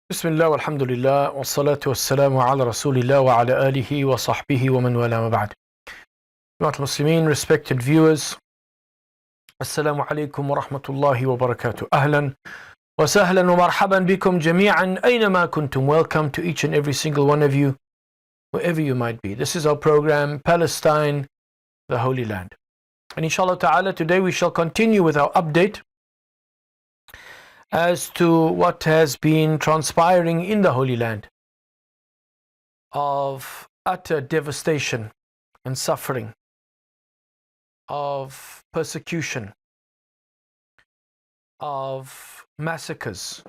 Bismillah, walhamdulillah, wassalatu wassalamu ala rasulillah wa ala alihi wa sahbihi wa man wala ma ba'd. Muslimin, respected viewers, assalamu alaikum wa rahmatullahi wa barakatuh. Ahlan wa sahlan wa marhaban bikum jami'an aynama kuntum. Welcome to each and every single one of you, wherever you might be. This is our program, Palestine, the Holy Land. And inshallah ta'ala, today we shall continue with our update as to what has been transpiring in the Holy Land of utter devastation and suffering, of persecution, of massacres,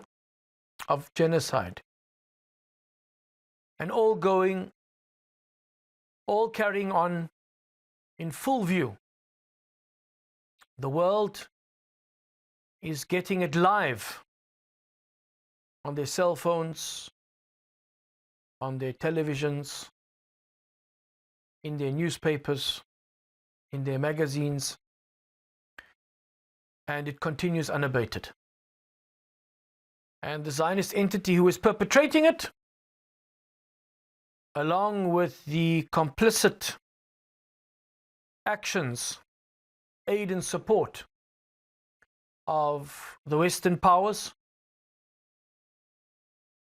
of genocide, and all carrying on in full view. The world is getting it live on their cell phones, on their televisions, in their newspapers, in their magazines, and it continues unabated. And the Zionist entity who is perpetrating it, along with the complicit actions, aid and support of the Western powers,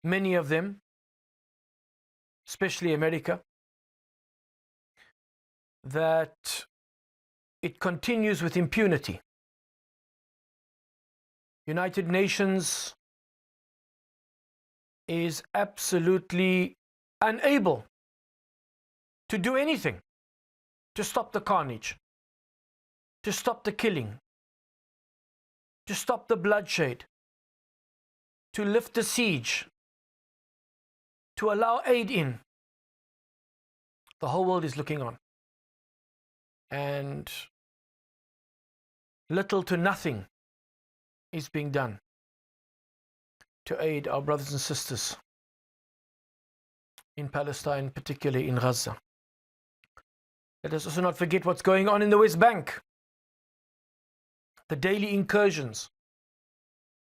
many of them, especially America, that it continues with impunity. United Nations is absolutely unable to do anything to stop the carnage, to stop the killing, to stop the bloodshed, to lift the siege, to allow aid in. The whole world is looking on. And little to nothing is being done to aid our brothers and sisters in Palestine, particularly in Gaza. Let us also not forget what's going on in the West Bank. The daily incursions,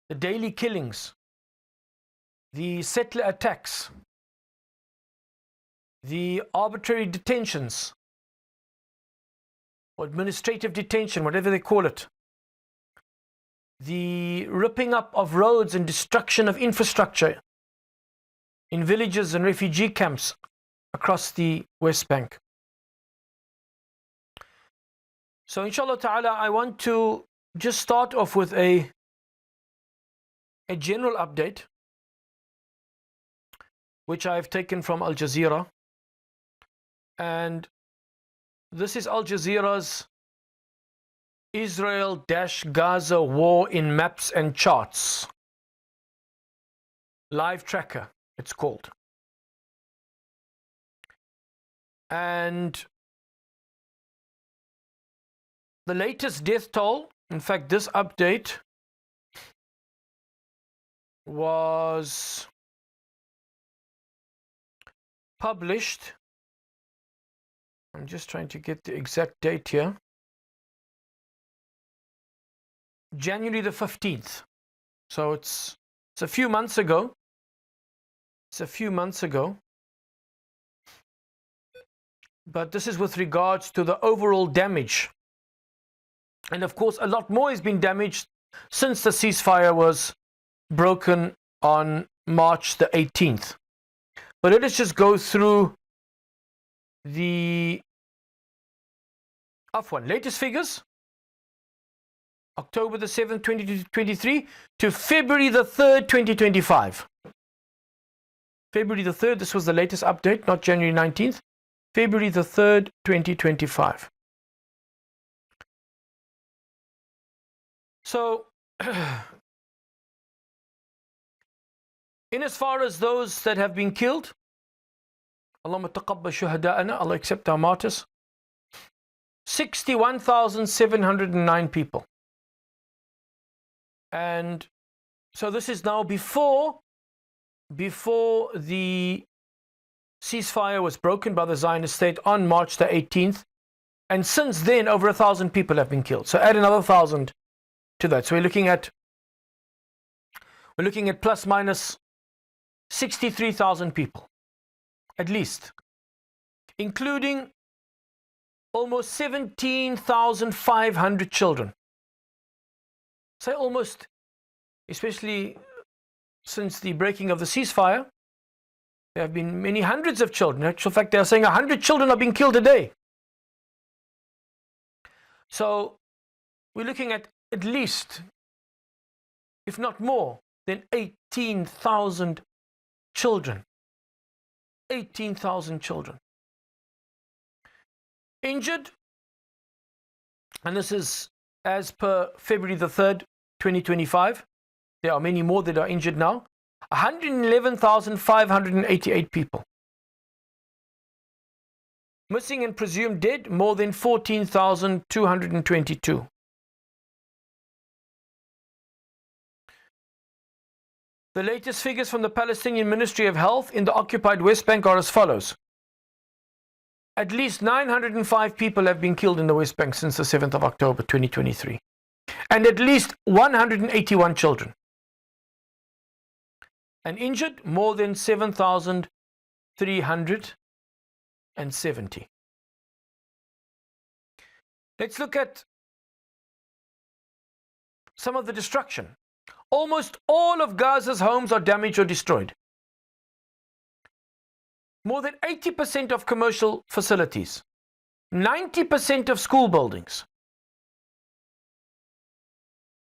the daily killings, the settler attacks, the arbitrary detentions, or administrative detention, whatever they call it, the ripping up of roads and destruction of infrastructure in villages and refugee camps across the West Bank. So inshallah ta'ala, I want to just start off with a general update, which I've taken from Al Jazeera. And this is Al Jazeera's Israel-Gaza war in maps and charts. Live tracker, it's called. And the latest death toll, in fact, this update was published. I'm just trying to get the exact date here. January the 15th. So it's a few months ago. But this is with regards to the overall damage. And of course, a lot more has been damaged since the ceasefire was broken on March the 18th. But let us just go through the latest figures. October the 7th, 2023 to February the 3rd, 2025. February the 3rd, this was the latest update, not January 19th. February the 3rd, 2025. So, in as far as those that have been killed, Allahumma taqabbal shuhada'ana, Allah accept our martyrs, 61,709 people. And so this is now before the ceasefire was broken by the Zionist state on March the 18th. And since then, over 1,000 people have been killed. So add another 1,000 to that. So we're looking at plus minus 63,000 people, at least, including almost 17,500 children. Say almost, especially since the breaking of the ceasefire, there have been many hundreds of children. In actual fact, they are saying 100 children are being killed a day. So we're looking at least, if not more, than 18,000 children. 18,000 children. Injured, and this is as per February the 3rd, 2025. There are many more that are injured now. 111,588 people. Missing and presumed dead, more than 14,222. The latest figures from the Palestinian Ministry of Health in the occupied West Bank are as follows. At least 905 people have been killed in the West Bank since the 7th of October 2023. And at least 181 children. And injured, more than 7,370. Let's look at some of the destruction. Almost all of Gaza's homes are damaged or destroyed. More than 80% of commercial facilities. 90% of school buildings.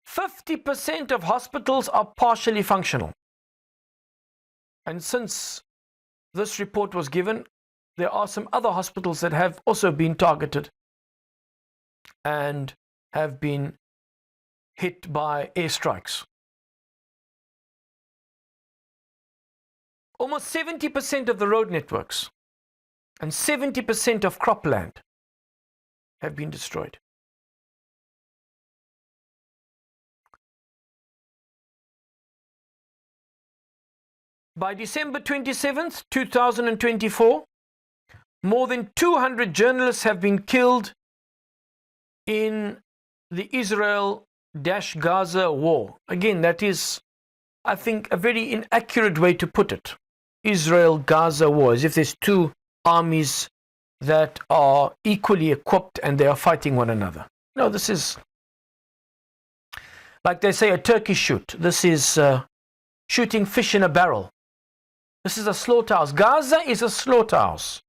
50% of hospitals are partially functional. And since this report was given, there are some other hospitals that have also been targeted and have been hit by airstrikes. Almost 70% of the road networks and 70% of cropland have been destroyed. By December 27th, 2024, more than 200 journalists have been killed in the Israel-Gaza war. Again, that is, I think, a very inaccurate way to put it. Israel-Gaza war, as if there's two armies that are equally equipped and they are fighting one another. No, this is, like they say, a turkey shoot. This is shooting fish in a barrel. This is a slaughterhouse. Gaza is a slaughterhouse.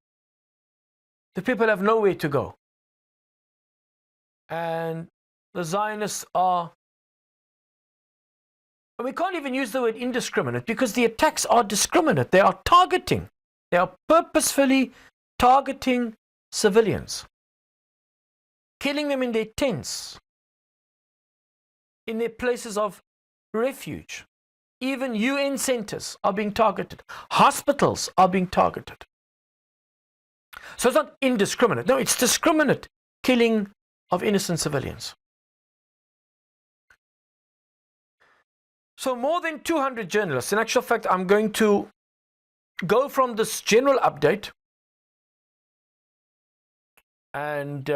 The people have nowhere to go. And the Zionists are, we can't even use the word indiscriminate because the attacks are discriminate. They are targeting. They are purposefully targeting civilians. Killing them in their tents, in their places of refuge. Even UN centers are being targeted. Hospitals are being targeted. So it's not indiscriminate. No, it's discriminate killing of innocent civilians. So more than 200 journalists. In actual fact, I'm going to go from this general update. And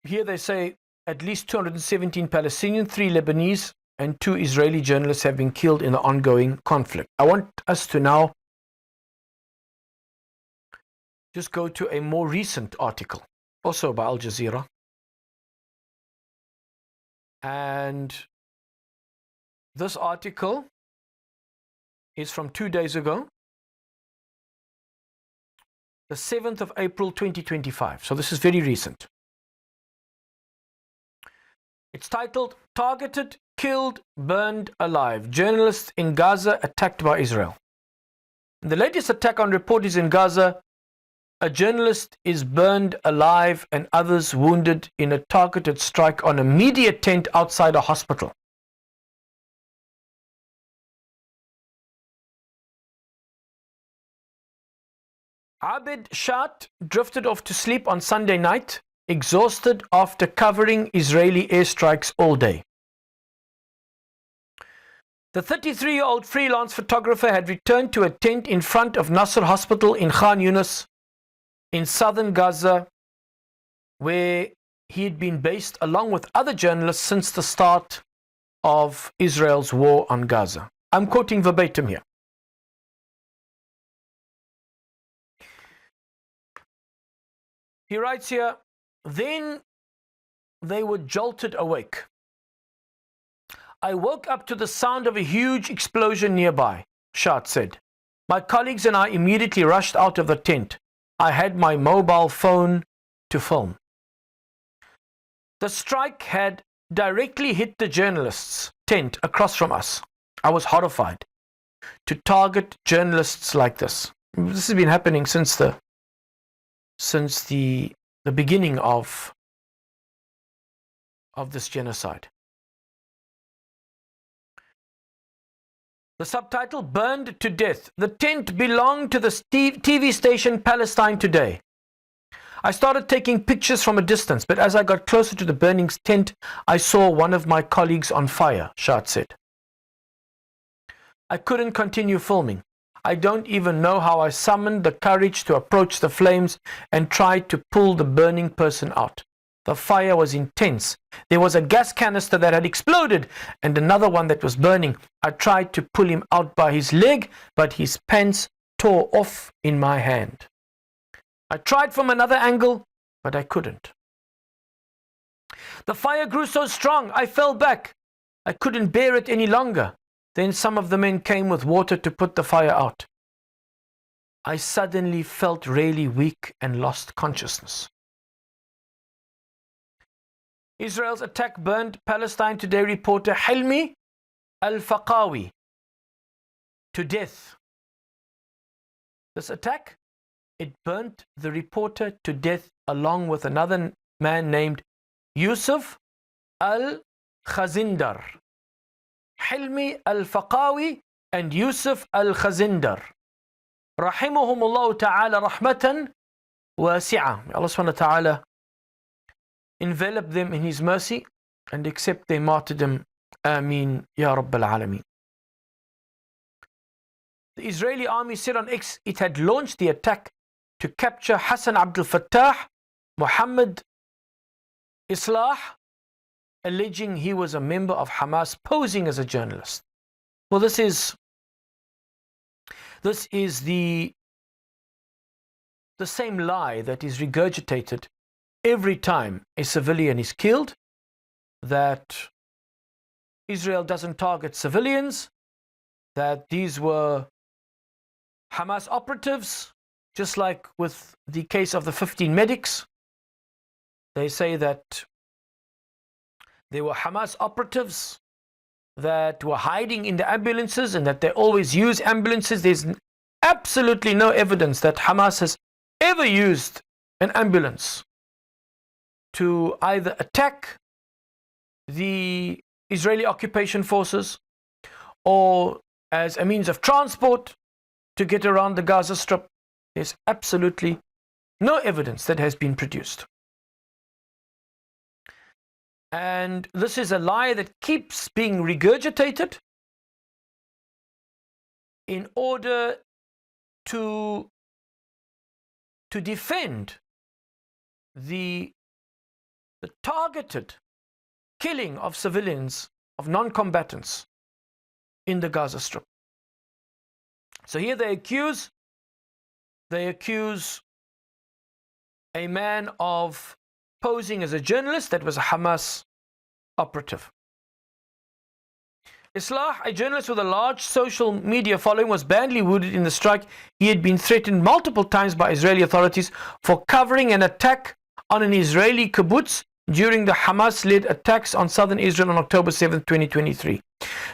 here they say at least 217 Palestinian, 3 Lebanese, and 2 Israeli journalists have been killed in the ongoing conflict. I want us to now just go to a more recent article, also by Al Jazeera. And this article is from 2 days ago, the 7th of April 2025. So this is very recent. It's titled, Targeted, Killed, Burned Alive. Journalists in Gaza attacked by Israel. In the latest attack on reporters in Gaza, a journalist is burned alive and others wounded in a targeted strike on a media tent outside a hospital. Abed Shat drifted off to sleep on Sunday night, exhausted after covering Israeli airstrikes all day. The 33-year-old freelance photographer had returned to a tent in front of Nasser Hospital in Khan Yunis in southern Gaza, where he had been based along with other journalists since the start of Israel's war on Gaza. I'm quoting verbatim here. He writes here, then they were jolted awake. I woke up to the sound of a huge explosion nearby, Shad said. My colleagues and I immediately rushed out of the tent. I had my mobile phone to film. The strike had directly hit the journalists' tent across from us. I was horrified to target journalists like this. This has been happening since the beginning of this genocide. The subtitle, Burned to Death. The tent belonged to the TV station Palestine Today. I started taking pictures from a distance, but as I got closer to the burning tent, I saw one of my colleagues on fire, Shad said. I couldn't continue filming. I don't even know how I summoned the courage to approach the flames and tried to pull the burning person out. The fire was intense. There was a gas canister that had exploded and another one that was burning. I tried to pull him out by his leg, but his pants tore off in my hand. I tried from another angle, but I couldn't. The fire grew so strong, I fell back. I couldn't bear it any longer. Then some of the men came with water to put the fire out. I suddenly felt really weak and lost consciousness. Israel's attack burned Palestine Today reporter Hilmi al-Faqawi to death. This attack, it burnt the reporter to death along with another man named Yusuf al-Khazindar. Hilmi al-Faqawi and Yusuf al-Khazindar. Rahimahumullah ta'ala rahmatan wasi'ah. Allah subhanahu wa ta'ala envelop them in His mercy and accept their martyrdom. Ameen Ya Rabbil Alameen. The Israeli army said on X it had launched the attack to capture Hassan Abdul Fattah Muhammad Islah, alleging he was a member of Hamas posing as a journalist. Well, this is the same lie that is regurgitated every time a civilian is killed, that Israel doesn't target civilians, that these were Hamas operatives, just like with the case of the 15 medics. They say that they were Hamas operatives that were hiding in the ambulances and that they always use ambulances. There's absolutely no evidence that Hamas has ever used an ambulance to either attack the Israeli occupation forces or as a means of transport to get around the Gaza Strip. There's absolutely no evidence that has been produced. And this is a lie that keeps being regurgitated in order to defend the targeted killing of civilians, of non-combatants in the Gaza Strip. So here they accuse a man of posing as a journalist that was a Hamas operative. Islah, a journalist with a large social media following, was badly wounded in the strike. He had been threatened multiple times by Israeli authorities for covering an attack on an Israeli kibbutz during the Hamas-led attacks on southern Israel on October 7, 2023.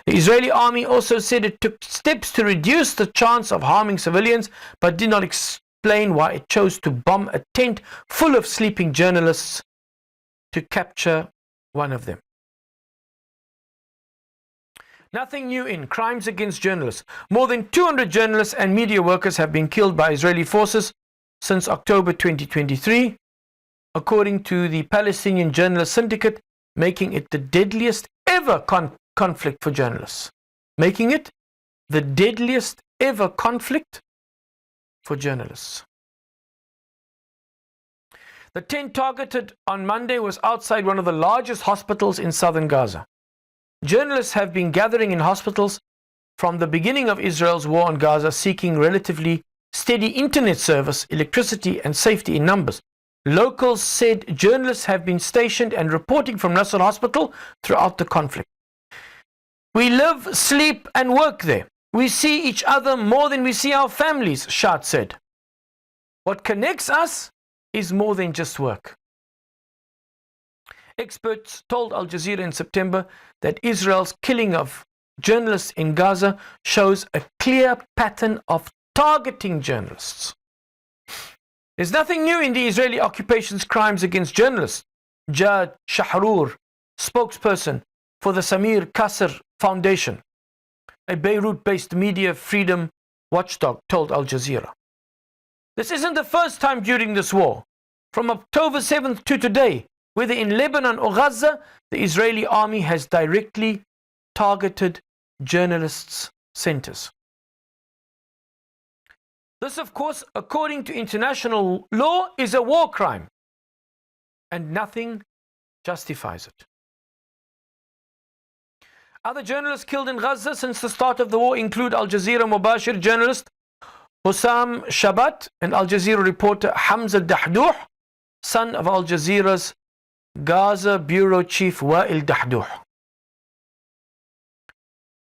The Israeli army also said it took steps to reduce the chance of harming civilians, but did not explain why it chose to bomb a tent full of sleeping journalists to capture one of them. Nothing new in crimes against journalists. More than 200 journalists and media workers have been killed by Israeli forces since October 2023, according to the Palestinian Journalist Syndicate, making it the deadliest ever conflict for journalists. Making it the deadliest ever conflict for journalists. The tent targeted on Monday was outside one of the largest hospitals in southern Gaza. Journalists have been gathering in hospitals from the beginning of Israel's war on Gaza, seeking relatively steady internet service, electricity, and safety in numbers. Locals said journalists have been stationed and reporting from Nasser Hospital throughout the conflict. We live, sleep and work there. We see each other more than we see our families, Shad said. What connects us is more than just work. Experts told Al Jazeera in September that Israel's killing of journalists in Gaza shows a clear pattern of targeting journalists. There's nothing new in the Israeli occupation's crimes against journalists. Jad Shahrur, spokesperson for the Samir Qasr Foundation, a Beirut-based media freedom watchdog, told Al Jazeera. This isn't the first time during this war. From October 7th to today, whether in Lebanon or Gaza, the Israeli army has directly targeted journalists' centers. This, of course, according to international law, is a war crime, and nothing justifies it. Other journalists killed in Gaza since the start of the war include Al Jazeera Mubashir journalist Hussam Shabat and Al Jazeera reporter Hamza Dahdouh, son of Al Jazeera's Gaza bureau chief Wa'il Dahdouh.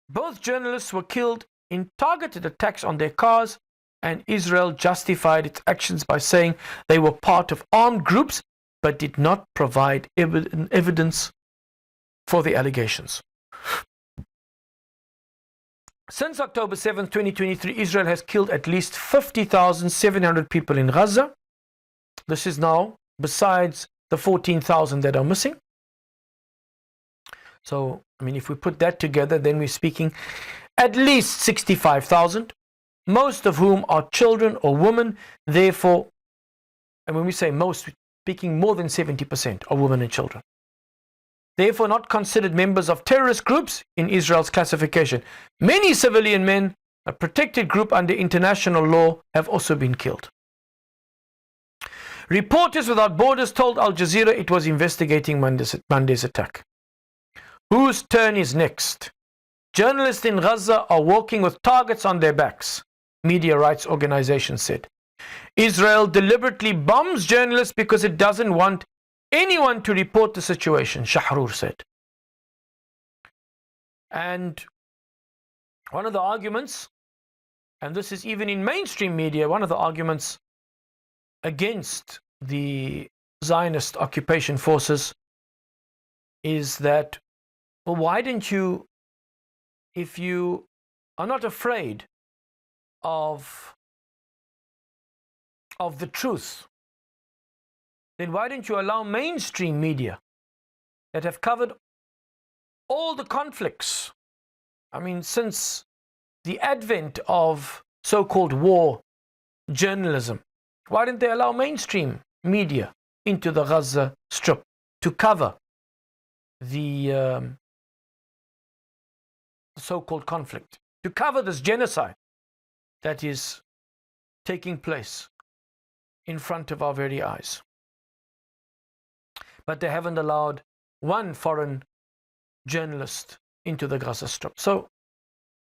Both journalists were killed in targeted attacks on their cars, and Israel justified its actions by saying they were part of armed groups but did not provide evidence for the allegations. Since October 7, 2023, Israel has killed at least 50,700 people in Gaza. This is now besides the 14,000 that are missing. So, if we put that together, then we're speaking at least 65,000, most of whom are children or women. Therefore, and when we say most, we're speaking more than 70% are women and children. Therefore, not considered members of terrorist groups in Israel's classification. Many civilian men, a protected group under international law, have also been killed. Reporters Without Borders told Al Jazeera it was investigating Monday's attack. Whose turn is next? Journalists in Gaza are walking with targets on their backs, media rights organizations said. Israel deliberately bombs journalists because it doesn't want anyone to report the situation, Shahrur said. And one of the arguments, and this is even in mainstream media, one of the arguments against the Zionist occupation forces is that, well, why didn't you, if you are not afraid of the truth, then why didn't you allow mainstream media that have covered all the conflicts, since the advent of so-called war journalism, why didn't they allow mainstream media into the Gaza Strip to cover the so-called conflict, to cover this genocide that is taking place in front of our very eyes? But they haven't allowed one foreign journalist into the Gaza Strip. So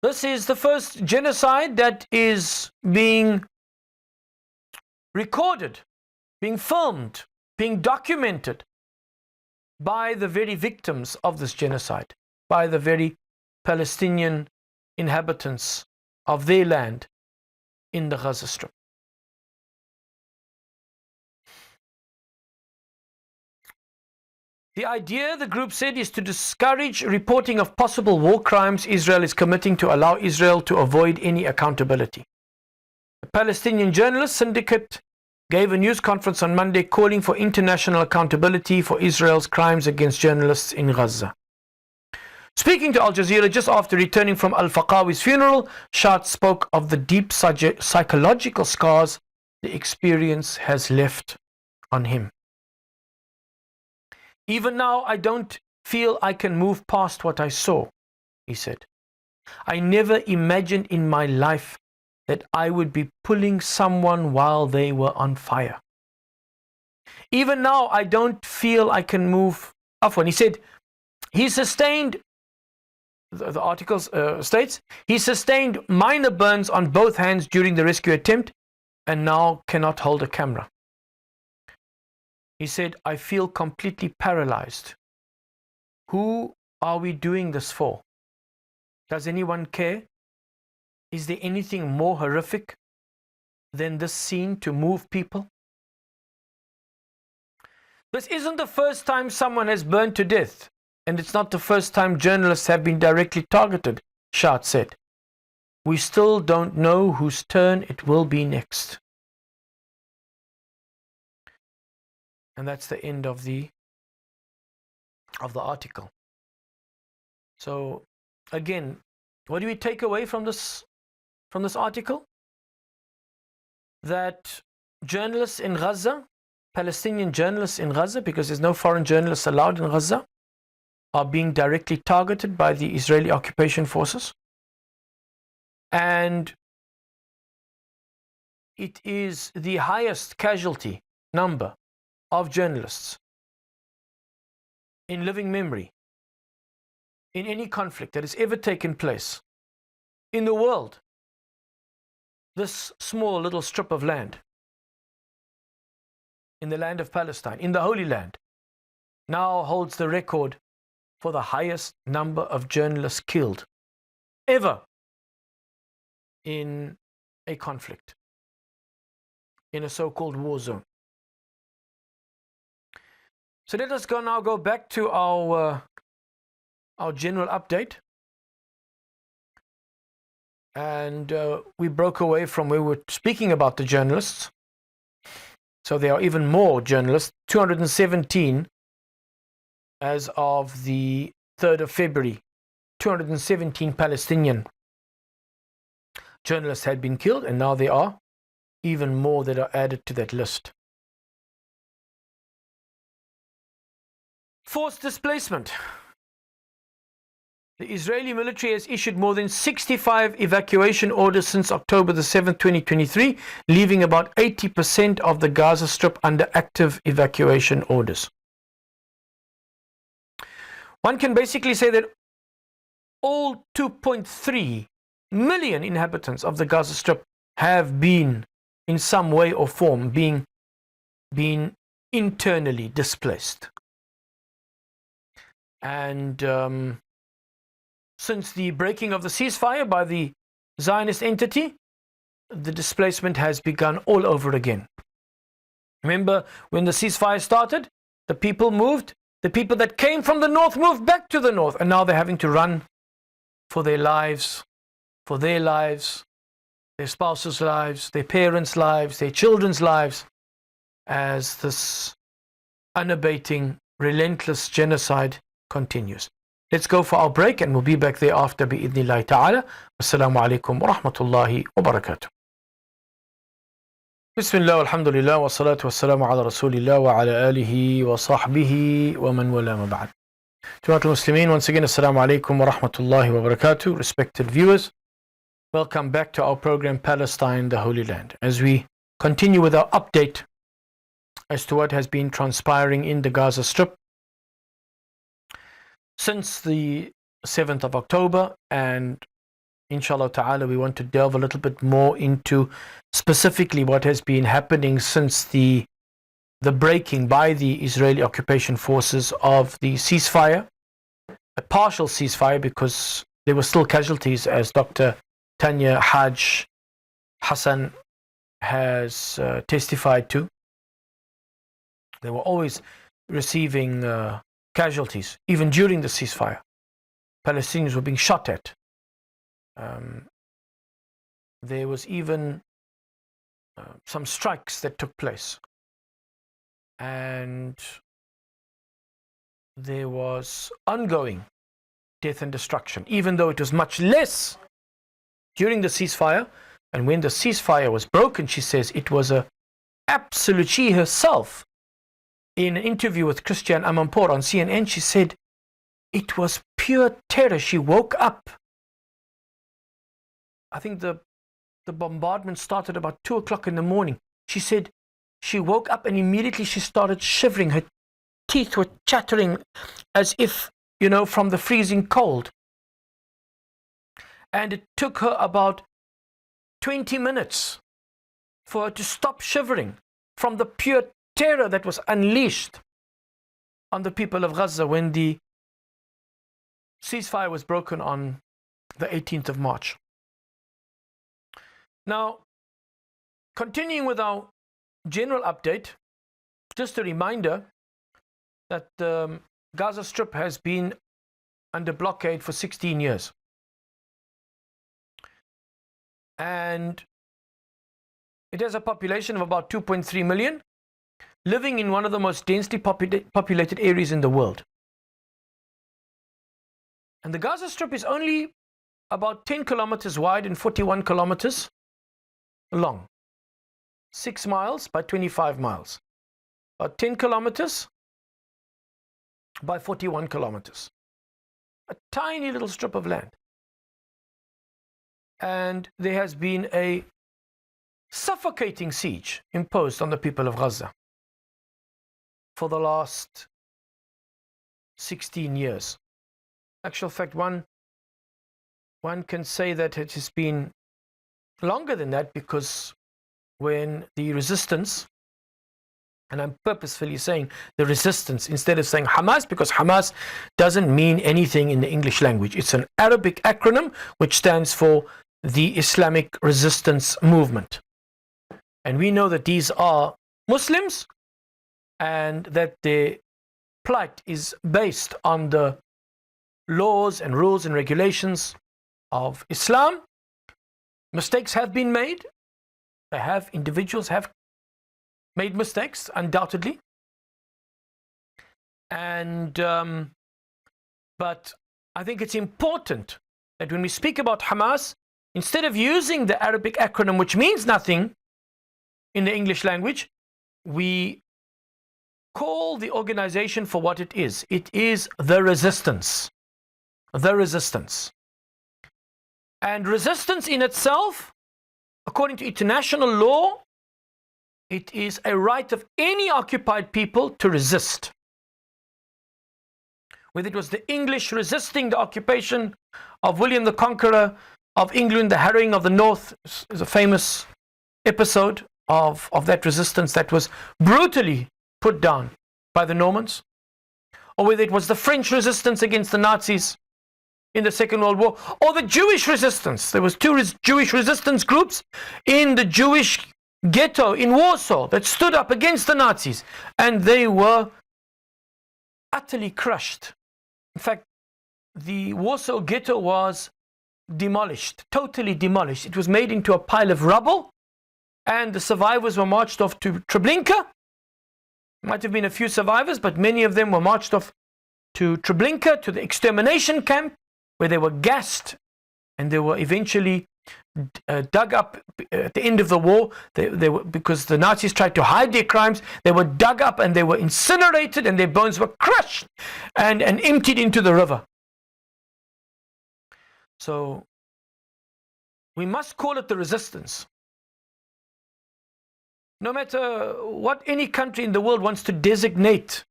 this is the first genocide that is being recorded, being filmed, being documented by the very victims of this genocide, by the very Palestinian inhabitants of their land in the Gaza Strip. The idea, the group said, is to discourage reporting of possible war crimes Israel is committing to allow Israel to avoid any accountability. The Palestinian Journalists Syndicate gave a news conference on Monday calling for international accountability for Israel's crimes against journalists in Gaza. Speaking to Al Jazeera just after returning from Al-Faqawi's funeral, Shad spoke of the deep psychological scars the experience has left on him. Even now, I don't feel I can move past what I saw, he said. I never imagined in my life that I would be pulling someone while they were on fire. Even now, I don't feel I can move. He said, he sustained, the article states, he sustained minor burns on both hands during the rescue attempt and now cannot hold a camera. He said, I feel completely paralyzed. Who are we doing this for? Does anyone care? Is there anything more horrific than this scene to move people? This isn't the first time someone has burned to death, and it's not the first time journalists have been directly targeted, Shah said. We still don't know whose turn it will be next. And that's the end of the article. So again, what do we take away from this article? That journalists in Gaza, Palestinian journalists in Gaza, because there's no foreign journalists allowed in Gaza, are being directly targeted by the Israeli occupation forces. And it is the highest casualty number of journalists in living memory in any conflict that has ever taken place in the world. This small little strip of land in the land of Palestine, in the Holy Land, now holds the record for the highest number of journalists killed ever in a conflict, in a so-called war zone. So let us now go back to our general update. And we broke away from where we were speaking about the journalists. So there are even more journalists, 217 as of the 3rd of February. 217 Palestinian journalists had been killed, and now there are even more that are added to that list. Forced displacement. The Israeli military has issued more than 65 evacuation orders since October the 7th, 2023, leaving about 80% of the Gaza Strip under active evacuation orders. One can basically say that all 2.3 million inhabitants of the Gaza Strip have been, in some way or form, being internally displaced. And since the breaking of the ceasefire by the Zionist entity, the displacement has begun all over again. Remember, when the ceasefire started, the people moved. The people that came from the north moved back to the north, and now they're having to run for their lives, their spouses' lives, their parents' lives, their children's lives, as this unabating, relentless genocide continues. Let's go for our break, and we'll be back thereafter bi'idhnillahi ta'ala. Assalamu alaikum wa rahmatullahi wa barakatuh. Bismillah, alhamdulillah, wa salatu wa salamu ala rasulillah wa ala alihi wa sahbihi wa man wala ma ba'd. Jamaat al-Muslimin, once again, assalamu alaikum wa rahmatullahi wa barakatuh. Respected viewers, welcome back to our program Palestine, the Holy Land, as we continue with our update as to what has been transpiring in the Gaza Strip since the 7th of October, and inshallah ta'ala we want to delve a little bit more into specifically what has been happening since the breaking by the Israeli occupation forces of the ceasefire, a partial ceasefire, because there were still casualties, as Dr. Tanya Haj Hassan has testified to. They were always receiving casualties, even during the ceasefire. Palestinians were being shot at. There was even some strikes that took place. And there was ongoing death and destruction, even though it was much less during the ceasefire. And when the ceasefire was broken, she says it was a absolute, she herself, in an interview with Christian Amanpour on CNN, she said it was pure terror. She woke up. I think the bombardment started about 2 o'clock in the morning. She said she woke up and immediately she started shivering. Her teeth were chattering as if, from the freezing cold. And it took her about 20 minutes for her to stop shivering from the pure terror that was unleashed on the people of Gaza when the ceasefire was broken on the 18th of March. Now, continuing with our general update, just a reminder that the Gaza Strip has been under blockade for 16 years. And it has a population of about 2.3 million, living in one of the most densely populated areas in the world. And the Gaza Strip is only about 10 kilometers wide and 41 kilometers long. 6 miles by 25 miles. About 10 kilometers by 41 kilometers. A tiny little strip of land. And there has been a suffocating siege imposed on the people of Gaza for the last 16 years. Actual fact, one can say that it has been longer than that, because when the resistance, and I'm purposefully saying the resistance instead of saying Hamas, because Hamas doesn't mean anything in the English language. It's an Arabic acronym which stands for the Islamic Resistance Movement. And we know that these are Muslims and that their plight is based on the laws and rules and regulations of Islam. Mistakes have been made. Individuals have made mistakes, undoubtedly. And but I think it's important that when we speak about Hamas, instead of using the Arabic acronym, which means nothing in the English language, we call the organization for what it is. It is the resistance. The resistance. And resistance in itself, according to international law, it is a right of any occupied people to resist. Whether it was the English resisting the occupation of William the Conqueror of England, the harrying of the North, is a famous episode of that resistance that was brutally put down by the Normans, or whether it was the French resistance against the Nazis in the Second World War, or the Jewish resistance. There was two Jewish resistance groups in the Jewish ghetto in Warsaw that stood up against the Nazis, and they were utterly crushed. In fact, the Warsaw ghetto was demolished, totally demolished. It was made into a pile of rubble, and the survivors were marched off to Treblinka. Might have been a few survivors, but many of them were marched off to Treblinka, to the extermination camp, where they were gassed, and they were eventually dug up at the end of the war. They were, because the Nazis tried to hide their crimes, they were dug up and they were incinerated, and their bones were crushed and emptied into the river. So we must call it the resistance. No matter what any country in the world wants to designate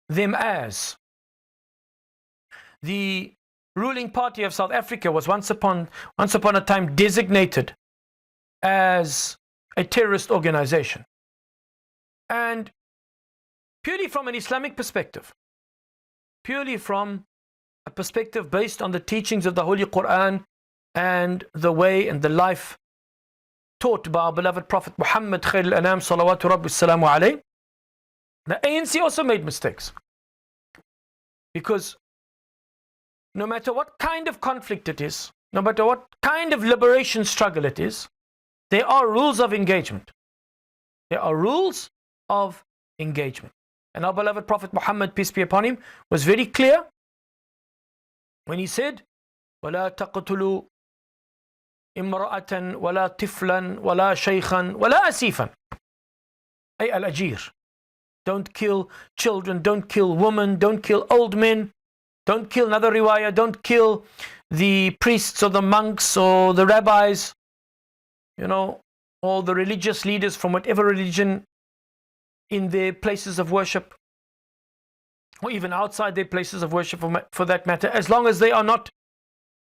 them as. The ruling party of South Africa was once upon a time designated as a terrorist organization. And purely from an Islamic perspective, purely from a perspective based on the teachings of the Holy Quran and the way and the life taught by our beloved Prophet Muhammad Khair al-Anam salawatu rabbi salamu alayh, the ANC also made mistakes. Because no matter what kind of conflict it is, no matter what kind of liberation struggle it is, there are rules of engagement. There are rules of engagement. And our beloved Prophet Muhammad, peace be upon him, was very clear when he said, وَلَا تَقْتُلُوا إِمْرَأَةً وَلَا طِفْلًا وَلَا شَيْخًا وَلَا أَسِيفًا. أي al-ajir. Don't kill children, don't kill women, don't kill old men, don't kill, another riwayah, don't kill the priests or the monks or the rabbis, or the religious leaders from whatever religion in their places of worship, or even outside their places of worship for that matter, as long as they are not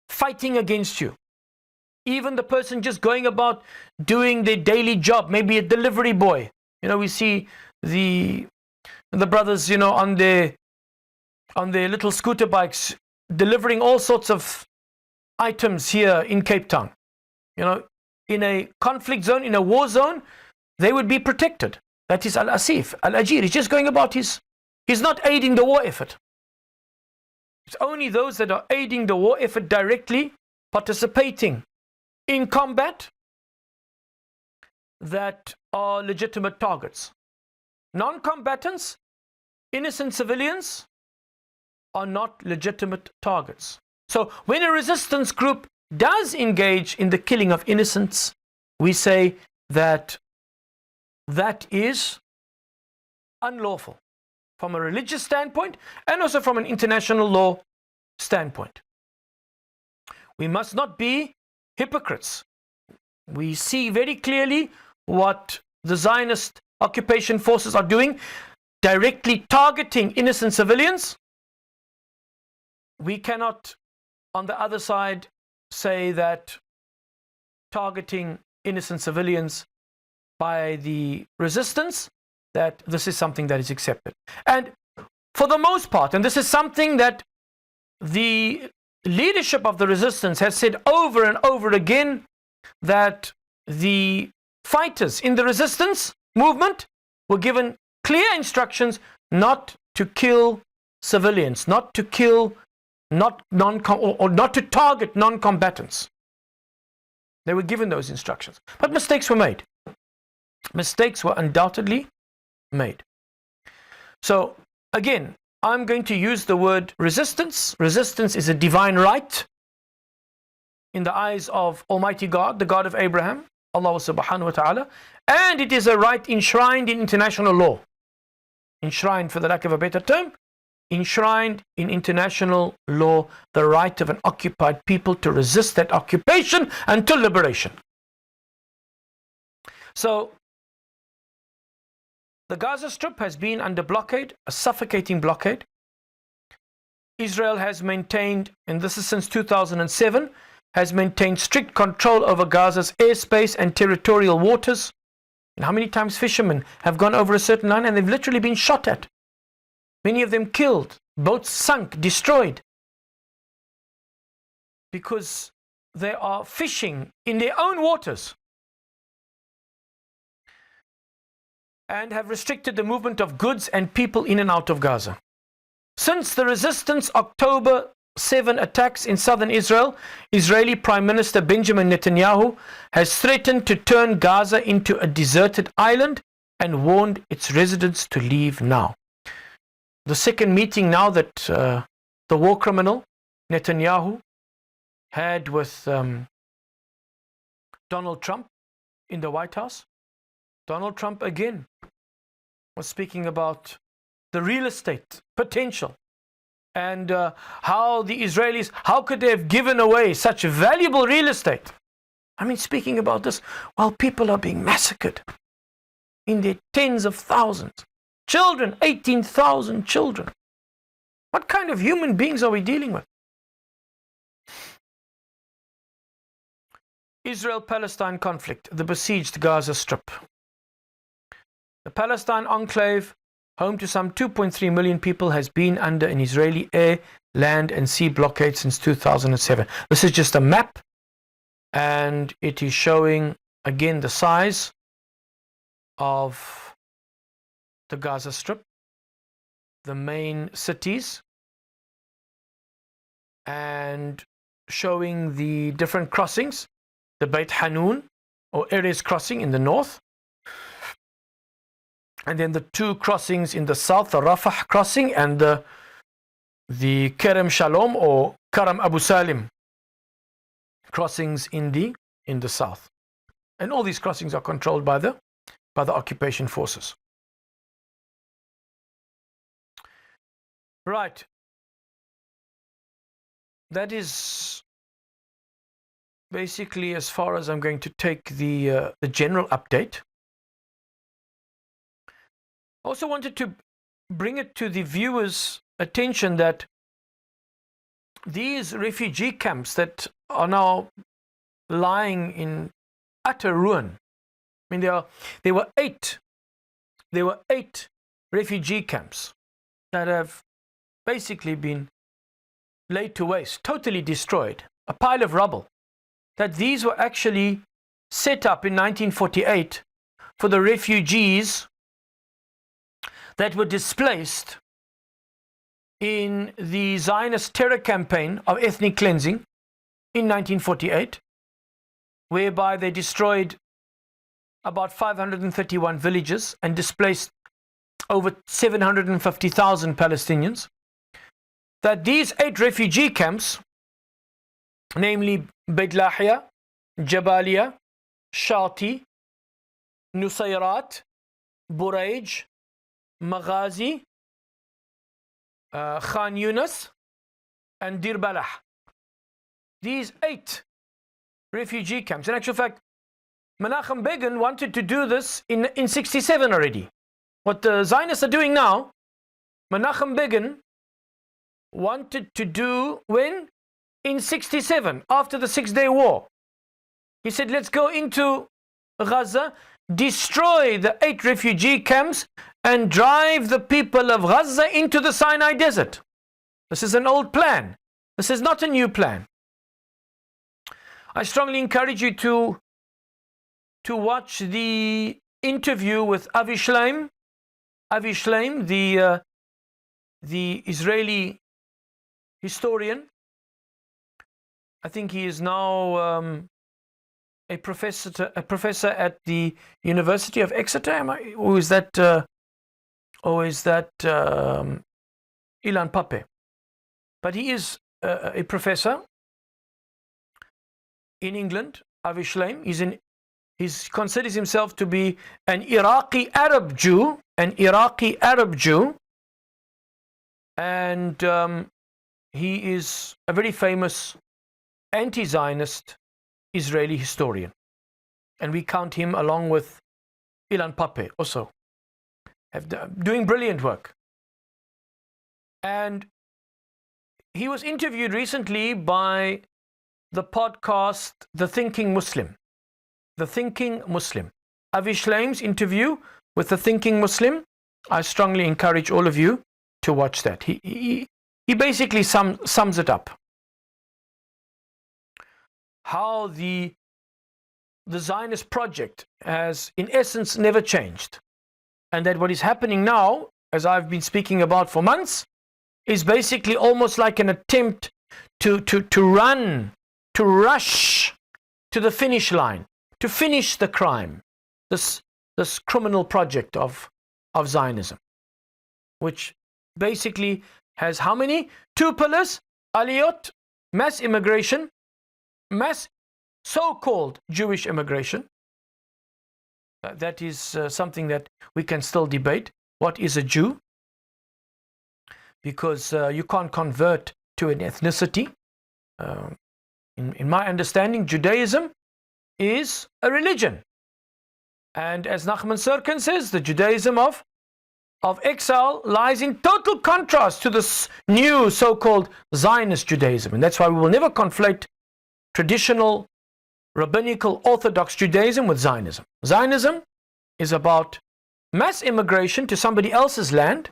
fighting against you. Even the person just going about doing their daily job, maybe a delivery boy. We see the brothers, on their little scooter bikes, delivering all sorts of items here in Cape Town. In a conflict zone, in a war zone, they would be protected. That is Al-Asif, Al-Ajir. He's just going about he's not aiding the war effort. It's only those that are aiding the war effort directly, participating in combat, that are legitimate targets. Non-combatants, innocent civilians, are not legitimate targets. So when a resistance group does engage in the killing of innocents, we say that is unlawful from a religious standpoint and also from an international law standpoint. We must not be hypocrites. We see very clearly what the Zionist occupation forces are doing, directly targeting innocent civilians. We cannot, on the other side, say that targeting innocent civilians by the resistance, that this is something that is accepted. And for the most part, and this is something that the leadership of the resistance has said over and over again, that the fighters in the resistance movement were given clear instructions not to kill civilians, not to kill, not to target non-combatants. They were given those instructions. But mistakes were made. Mistakes were undoubtedly made. So, again, I'm going to use the word resistance. Resistance is a divine right in the eyes of Almighty God, the God of Abraham, Allah subhanahu wa ta'ala, and it is a right enshrined in international law. Enshrined, for the lack of a better term, enshrined in international law, the right of an occupied people to resist that occupation until liberation. So, the Gaza Strip has been under blockade, a suffocating blockade. Israel has maintained, and this is since 2007, has maintained strict control over Gaza's airspace and territorial waters. And how many times fishermen have gone over a certain line and they've literally been shot at? Many of them killed, boats sunk, destroyed, because they are fishing in their own waters and have restricted the movement of goods and people in and out of Gaza. Since the resistance October 7 attacks in southern Israel, Israeli Prime Minister Benjamin Netanyahu has threatened to turn Gaza into a deserted island and warned its residents to leave now. The second meeting now that the war criminal Netanyahu had with Donald Trump in the White House. Donald Trump again was speaking about the real estate potential and how the Israelis, how could they have given away such valuable real estate? I mean, speaking about this while people are being massacred in their tens of thousands. Children, 18,000 children. What kind of human beings are we dealing with? Israel-Palestine conflict, the besieged Gaza Strip. The Palestine enclave, home to some 2.3 million people, has been under an Israeli air, land and sea blockade since 2007. This is just a map, and it is showing again the size of the Gaza Strip, the main cities, and showing the different crossings, the Beit Hanun or Erez crossing in the north, and then the two crossings in the south, the Rafah crossing and the Kerem Shalom or Karam Abu Salim crossings in the south. And all these crossings are controlled by the occupation forces. Right. That is basically as far as I'm going to take the general update. I also wanted to bring it to the viewers' attention that these refugee camps that are now lying in utter ruin. I mean, there were 8 there were 8 refugee camps that have basically been laid to waste, totally destroyed, a pile of rubble. That these were actually set up in 1948 for the refugees that were displaced in the Zionist terror campaign of ethnic cleansing in 1948, whereby they destroyed about 531 villages and displaced over 750,000 Palestinians. That these 8 refugee camps, namely Beit Lahia, Jabalia, Shati, Nusayrat, Buraij, Maghazi, Khan Yunus, and Dir Balah. These 8 refugee camps. In actual fact, Menachem Begin wanted to do this in 67 already. What the Zionists are doing now, Menachem Begin wanted to do when? In 67, after the 6-day war. He said, let's go into Gaza, destroy the 8 refugee camps, and drive the people of Gaza into the Sinai desert. This is an old plan. This is not a new plan. I strongly encourage you to watch the interview with Avi Shleim, the Israeli historian. I think he is now a professor at the University of Exeter. Or is that Ilan Pape? But he is a professor in England. Avi Shleim. He considers himself to be an Iraqi Arab Jew, and he is a very famous anti-Zionist Israeli historian, and we count him along with Ilan Pape also, doing brilliant work. And he was interviewed recently by the podcast The Thinking Muslim. Avi Shleim's interview with The Thinking Muslim. I strongly encourage all of you to watch that. He basically sums it up. How the Zionist project has in essence never changed, and that what is happening now, as I've been speaking about for months, is basically almost like an attempt to rush to the finish line, to finish the crime, this criminal project of Zionism, which basically has how many? 2 pillars: aliyot, mass immigration, mass so-called Jewish immigration. That is something that we can still debate. What is a Jew? Because you can't convert to an ethnicity. In my understanding, Judaism is a religion. And as Nachman Sirkin says, the Judaism of exile lies in total contrast to this new so-called Zionist Judaism. And that's why we will never conflate traditional rabbinical Orthodox Judaism with Zionism. Zionism is about mass immigration to somebody else's land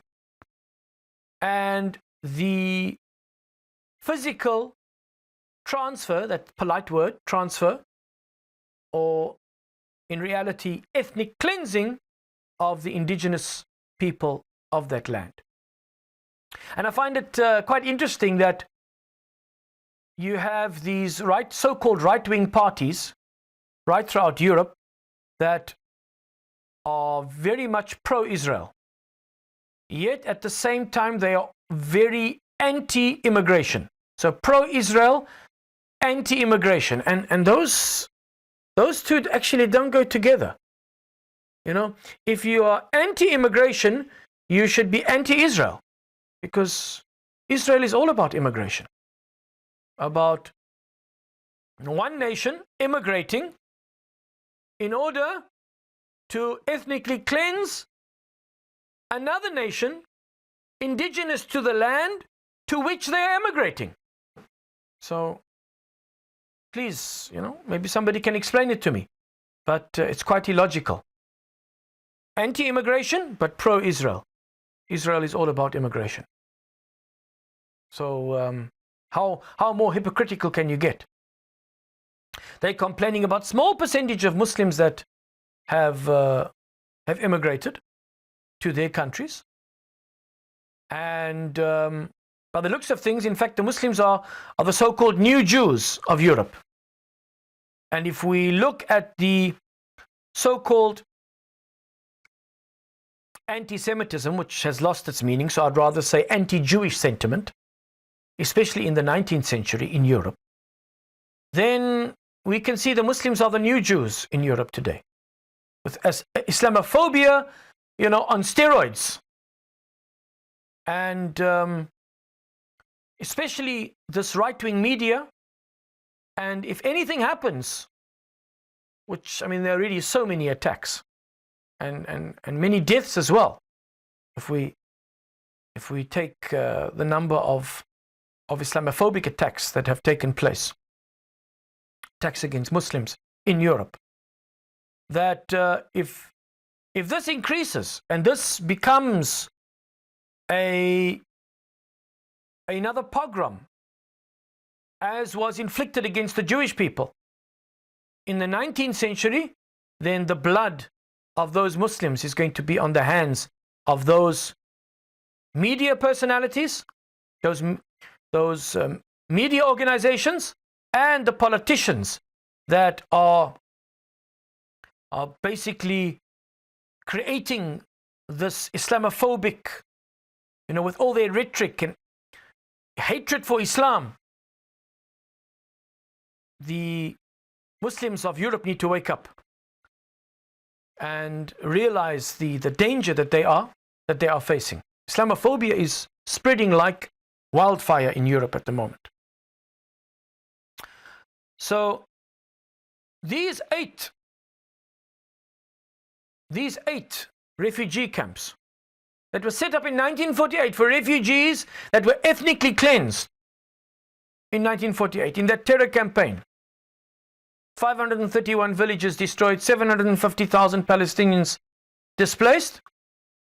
and the physical transfer, that polite word, transfer, or in reality, ethnic cleansing of the indigenous people of that land. And I find it quite interesting that you have these so-called right-wing parties right throughout Europe that are very much pro-Israel. Yet at the same time, they are very anti-immigration. So pro-Israel, anti-immigration. And those two actually don't go together. You know, if you are anti-immigration, you should be anti-Israel, because Israel is all about immigration, about one nation immigrating in order to ethnically cleanse another nation indigenous to the land to which they are immigrating. So please, maybe somebody can explain it to me, but it's quite illogical. anti-immigration, but pro-Israel. Israel is all about immigration. So how more hypocritical can you get? They're complaining about small percentage of Muslims that have immigrated to their countries. And by the looks of things, in fact, the Muslims are the so-called new Jews of Europe. And if we look at the so-called anti-Semitism, which has lost its meaning, so I'd rather say anti-Jewish sentiment, especially in the 19th century in Europe, then we can see the Muslims are the new Jews in Europe today, with Islamophobia, on steroids. And especially this right-wing media. And if anything happens, which, there are really so many attacks and many deaths as well, if we take the number of Islamophobic attacks that have taken place, attacks against Muslims in Europe, that if this increases and this becomes another pogrom, as was inflicted against the Jewish people in the 19th century, then the blood of those Muslims is going to be on the hands of those media personalities, those media organizations, and the politicians that are basically creating this Islamophobic, with all their rhetoric and hatred for Islam. The Muslims of Europe need to wake up and realize the danger that they are facing. Islamophobia is spreading like wildfire in Europe at the moment. So these eight refugee camps that were set up in 1948 for refugees that were ethnically cleansed in 1948, in that terror campaign. 531 villages destroyed, 750,000 Palestinians displaced.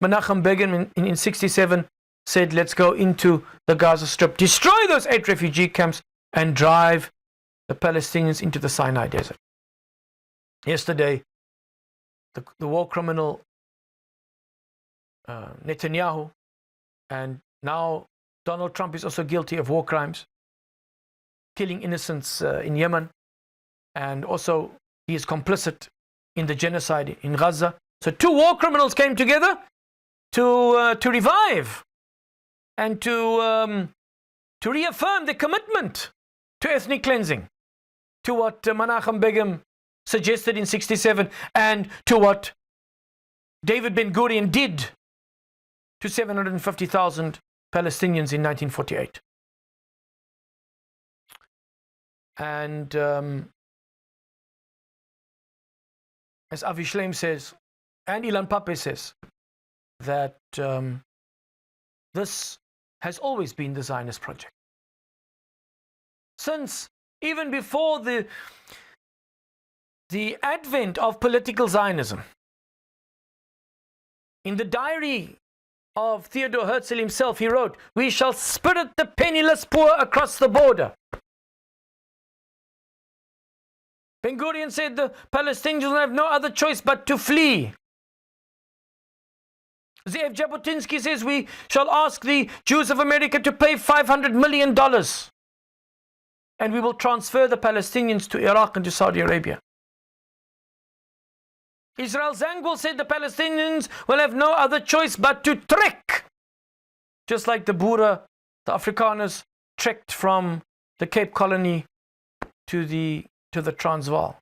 Menachem Begin in 1967 said, let's go into the Gaza Strip, destroy those 8 refugee camps, and drive the Palestinians into the Sinai Desert. Yesterday, the war criminal Netanyahu, and now Donald Trump is also guilty of war crimes, killing innocents in Yemen, and also he is complicit in the genocide in Gaza. So 2 war criminals came together to revive and to reaffirm the commitment to ethnic cleansing, to what Menachem Begin suggested in 1967, and to what David Ben-Gurion did to 750,000 Palestinians in 1948. And as Avi Shlaim says, and Ilan Pape says, that this has always been the Zionist project. Since even before the advent of political Zionism, in the diary of Theodor Herzl himself, he wrote, "We shall spirit the penniless poor across the border." Ben-Gurion said the Palestinians will have no other choice but to flee. Ze'ev Jabotinsky says we shall ask the Jews of America to pay $500 million, and we will transfer the Palestinians to Iraq and to Saudi Arabia. Israel Zangwill said the Palestinians will have no other choice but to trek, just like the Boere, the Afrikaners, trekked from the Cape Colony to the Transvaal.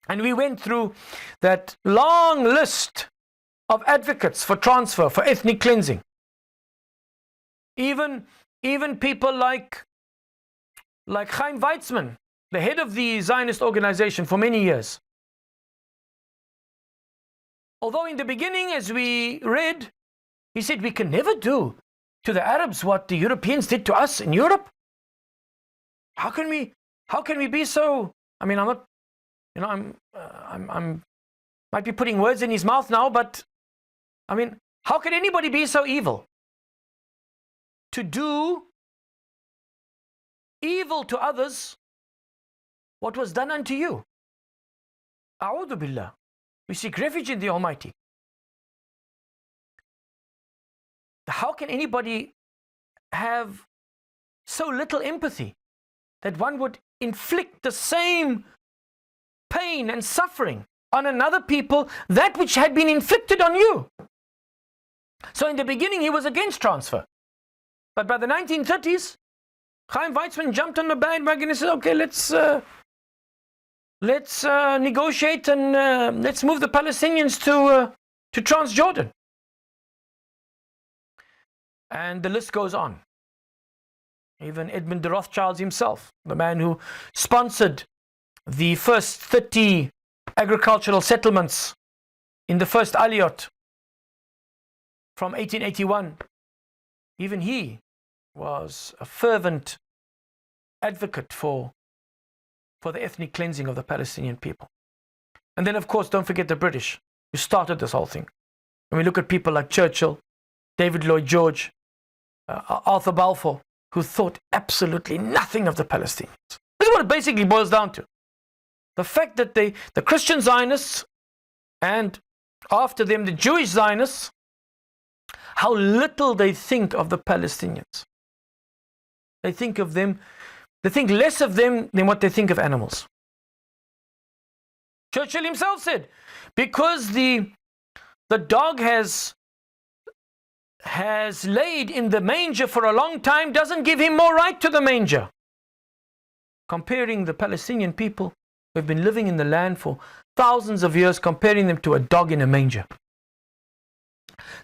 And we went through that long list of advocates for transfer, for ethnic cleansing. Even people like Chaim Weizmann, the head of the Zionist organization for many years. Although in the beginning, as we read, he said we can never do to the Arabs what the Europeans did to us in Europe. How can we be so? I mean, I'm not, I'm might be putting words in his mouth now, but I mean, how can anybody be so evil to do evil to others what was done unto you? A'udhu billah. We seek refuge in the Almighty. How can anybody have so little empathy that one would inflict the same pain and suffering on another people, that which had been inflicted on you? So in the beginning he was against transfer. But by the 1930s, Chaim Weizmann jumped on the bandwagon and said, okay, let's negotiate and let's move the Palestinians to Transjordan. And the list goes on. Even Edmund de Rothschild himself, the man who sponsored the first 30 agricultural settlements in the first Aliyot from 1881, even he was a fervent advocate for the ethnic cleansing of the Palestinian people. And then, of course, don't forget the British, who started this whole thing. When we look at people like Churchill, David Lloyd George, Arthur Balfour, who thought absolutely nothing of the Palestinians. This is what it basically boils down to. The fact that the Christian Zionists, and after them the Jewish Zionists, how little they think of the Palestinians. They think of them, they think less of them than what they think of animals. Churchill himself said, because the dog has laid in the manger for a long time doesn't give him more right to the manger. Comparing the Palestinian people who have been living in the land for thousands of years, comparing them to a dog in a manger.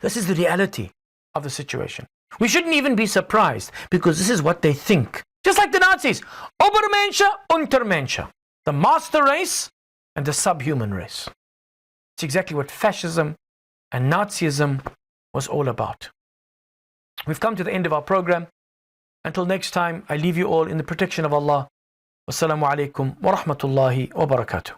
This is the reality of the situation. We shouldn't even be surprised, because this is what they think. Just like the Nazis, Obermensch, Untermensch, the master race and the subhuman race. It's exactly what fascism and Nazism was all about. We've come to the end of our program. Until next time, I leave you all in the protection of Allah. Wassalamu alaikum wa rahmatullahi wa barakatuh.